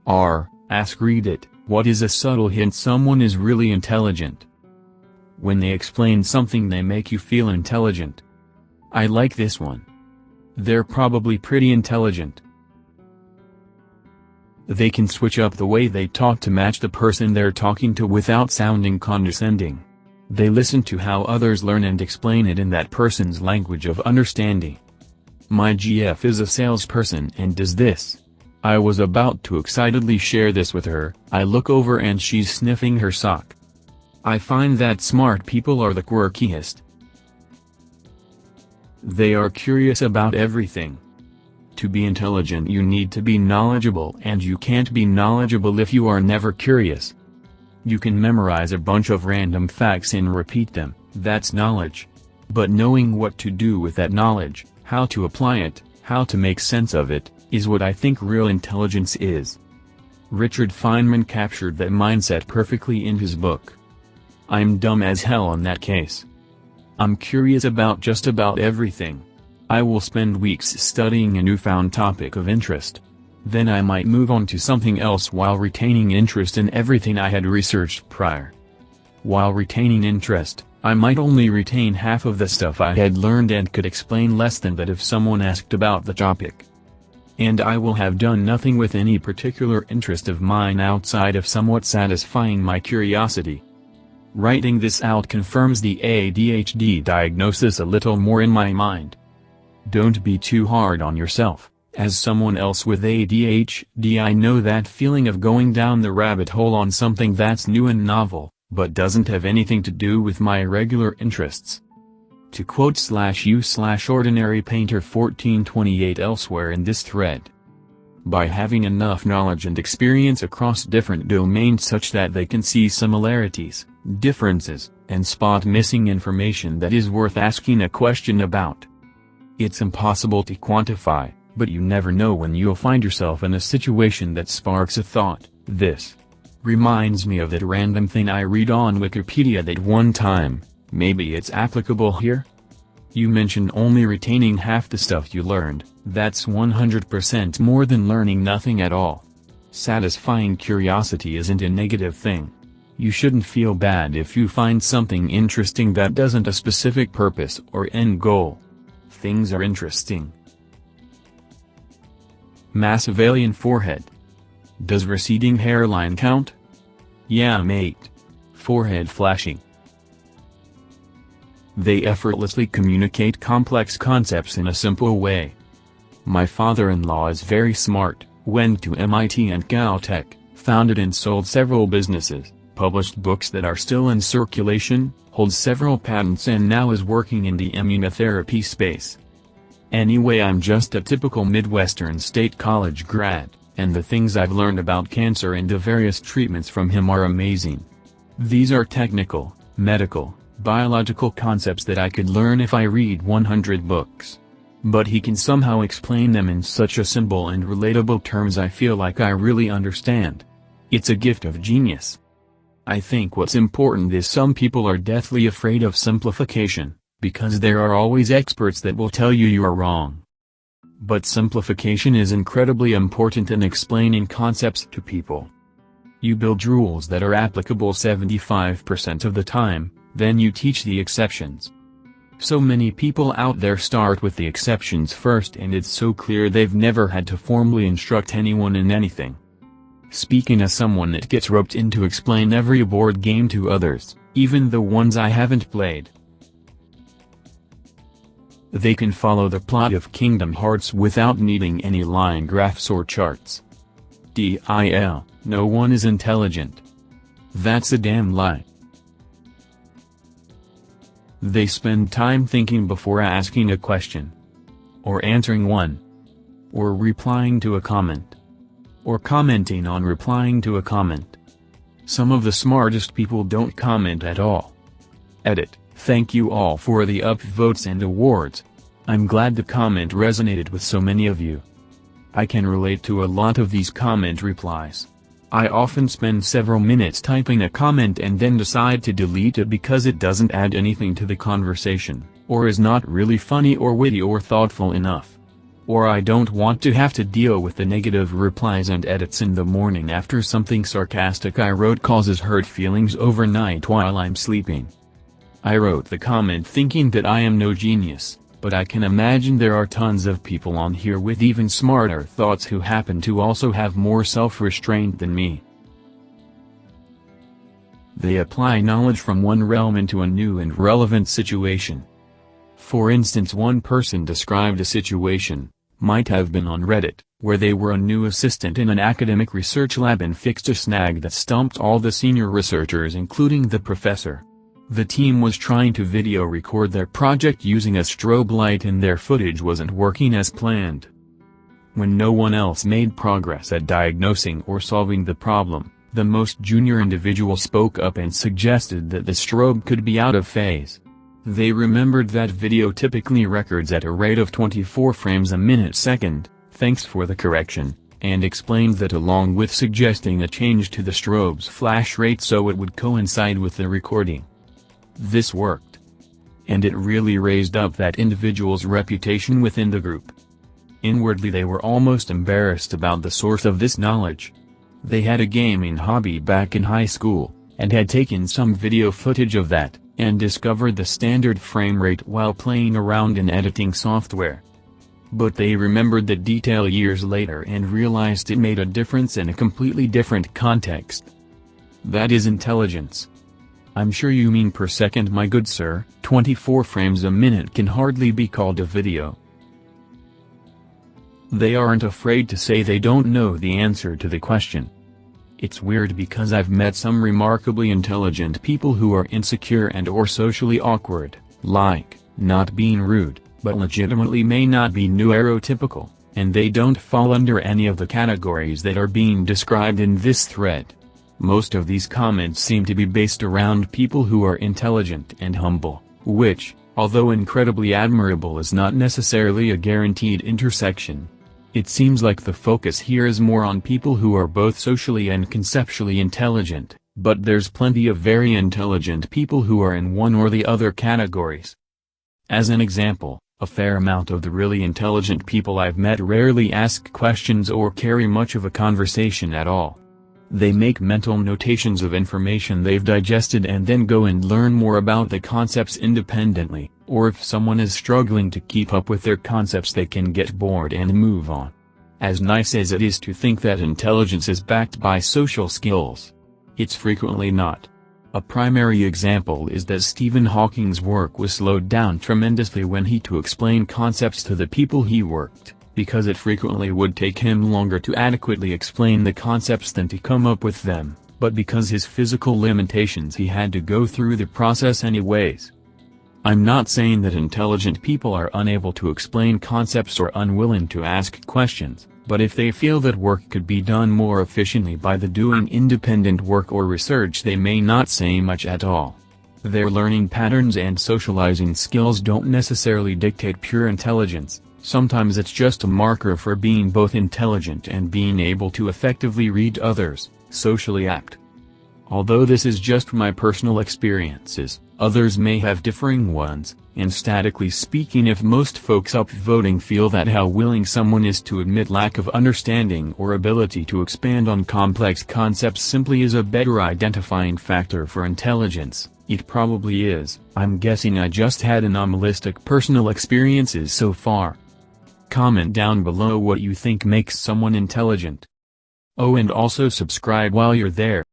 AskReddit, what is a subtle hint someone is really intelligent? When they explain something they make you feel intelligent. I like this one. They're probably pretty intelligent. They can switch up the way they talk to match the person they're talking to without sounding condescending. They listen to how others learn and explain it in that person's language of understanding. My GF is a salesperson and does this. I was about to excitedly share this with her, I look over and she's sniffing her sock. I find that smart people are the quirkiest. They are curious about everything. To be intelligent you need to be knowledgeable, and you can't be knowledgeable if you are never curious. You can memorize a bunch of random facts and repeat them, that's knowledge. But knowing what to do with that knowledge, how to apply it, how to make sense of it, is what I think real intelligence is. Richard Feynman captured that mindset perfectly in his book. I'm dumb as hell on that case. I'm curious about just about everything. I will spend weeks studying a newfound topic of interest. Then I might move on to something else while retaining interest in everything I had researched prior. While retaining interest, I might only retain half of the stuff I had learned and could explain less than that if someone asked about the topic. And I will have done nothing with any particular interest of mine outside of somewhat satisfying my curiosity. Writing this out confirms the ADHD diagnosis a little more in my mind. Don't be too hard on yourself. As someone else with ADHD, I know that feeling of going down the rabbit hole on something that's new and novel, but doesn't have anything to do with my regular interests. To quote /u/ordinary painter 1428 elsewhere in this thread. By having enough knowledge and experience across different domains such that they can see similarities, differences, and spot missing information that is worth asking a question about. It's impossible to quantify, but you never know when you'll find yourself in a situation that sparks a thought. This reminds me of that random thing I read on Wikipedia that one time, maybe it's applicable here? You mentioned only retaining half the stuff you learned, that's 100% more than learning nothing at all. Satisfying curiosity isn't a negative thing. You shouldn't feel bad if you find something interesting that doesn't a specific purpose or end goal. Things are interesting. Massive alien forehead. Does receding hairline count? Yeah mate. Forehead flashing. They effortlessly communicate complex concepts in a simple way. My father-in-law is very smart, went to MIT and Caltech, founded and sold several businesses, published books that are still in circulation, holds several patents and now is working in the immunotherapy space. Anyway, I'm just a typical Midwestern state college grad, and the things I've learned about cancer and the various treatments from him are amazing. These are technical, medical, biological concepts that I could learn if I read 100 books. But he can somehow explain them in such a simple and relatable terms I feel like I really understand. It's a gift of genius. I think what's important is some people are deathly afraid of simplification, because there are always experts that will tell you you are wrong. But simplification is incredibly important in explaining concepts to people. You build rules that are applicable 75% of the time, then you teach the exceptions. So many people out there start with the exceptions first and it's so clear they've never had to formally instruct anyone in anything. Speaking as someone that gets roped in to explain every board game to others, even the ones I haven't played. They can follow the plot of Kingdom Hearts without needing any line graphs or charts. DIL, no one is intelligent. That's a damn lie. They spend time thinking before asking a question. Or answering one. Or replying to a comment. Or commenting on replying to a comment. Some of the smartest people don't comment at all. Edit. Thank you all for the upvotes and awards. I'm glad the comment resonated with so many of you. I can relate to a lot of these comment replies. I often spend several minutes typing a comment and then decide to delete it because it doesn't add anything to the conversation, or is not really funny or witty or thoughtful enough. Or I don't want to have to deal with the negative replies and edits in the morning after something sarcastic I wrote causes hurt feelings overnight while I'm sleeping. I wrote the comment thinking that I am no genius, but I can imagine there are tons of people on here with even smarter thoughts who happen to also have more self-restraint than me. They apply knowledge from one realm into a new and relevant situation. For instance, one person described a situation, might have been on Reddit, where they were a new assistant in an academic research lab and fixed a snag that stumped all the senior researchers including the professor. The team was trying to video record their project using a strobe light and their footage wasn't working as planned. When no one else made progress at diagnosing or solving the problem, the most junior individual spoke up and suggested that the strobe could be out of phase. They remembered that video typically records at a rate of 24 frames a minute second, thanks for the correction, and explained that along with suggesting a change to the strobe's flash rate so it would coincide with the recording. This worked. And it really raised up that individual's reputation within the group. Inwardly they were almost embarrassed about the source of this knowledge. They had a gaming hobby back in high school, and had taken some video footage of that, and discovered the standard frame rate while playing around in editing software. But they remembered that detail years later and realized it made a difference in a completely different context. That is intelligence. I'm sure you mean per second, my good sir. 24 frames a minute can hardly be called a video. They aren't afraid to say they don't know the answer to the question. It's weird because I've met some remarkably intelligent people who are insecure and or socially awkward, like, not being rude, but legitimately may not be neurotypical, and they don't fall under any of the categories that are being described in this thread. Most of these comments seem to be based around people who are intelligent and humble, which, although incredibly admirable, is not necessarily a guaranteed intersection. It seems like the focus here is more on people who are both socially and conceptually intelligent, but there's plenty of very intelligent people who are in one or the other categories. As an example, a fair amount of the really intelligent people I've met rarely ask questions or carry much of a conversation at all. They make mental notations of information they've digested and then go and learn more about the concepts independently, or if someone is struggling to keep up with their concepts they can get bored and move on. As nice as it is to think that intelligence is backed by social skills, it's frequently not. A primary example is that Stephen Hawking's work was slowed down tremendously when he had to explain concepts to the people he worked, because it frequently would take him longer to adequately explain the concepts than to come up with them, but because his physical limitations he had to go through the process anyways. I'm not saying that intelligent people are unable to explain concepts or unwilling to ask questions, but if they feel that work could be done more efficiently by the doing independent work or research, they may not say much at all. Their learning patterns and socializing skills don't necessarily dictate pure intelligence. Sometimes it's just a marker for being both intelligent and being able to effectively read others, socially apt. Although this is just my personal experiences, others may have differing ones, and statically speaking, if most folks upvoting feel that how willing someone is to admit lack of understanding or ability to expand on complex concepts simply is a better identifying factor for intelligence, it probably is. I'm guessing I just had anomalistic personal experiences so far. Comment down below what you think makes someone intelligent. Oh, and also subscribe while you're there.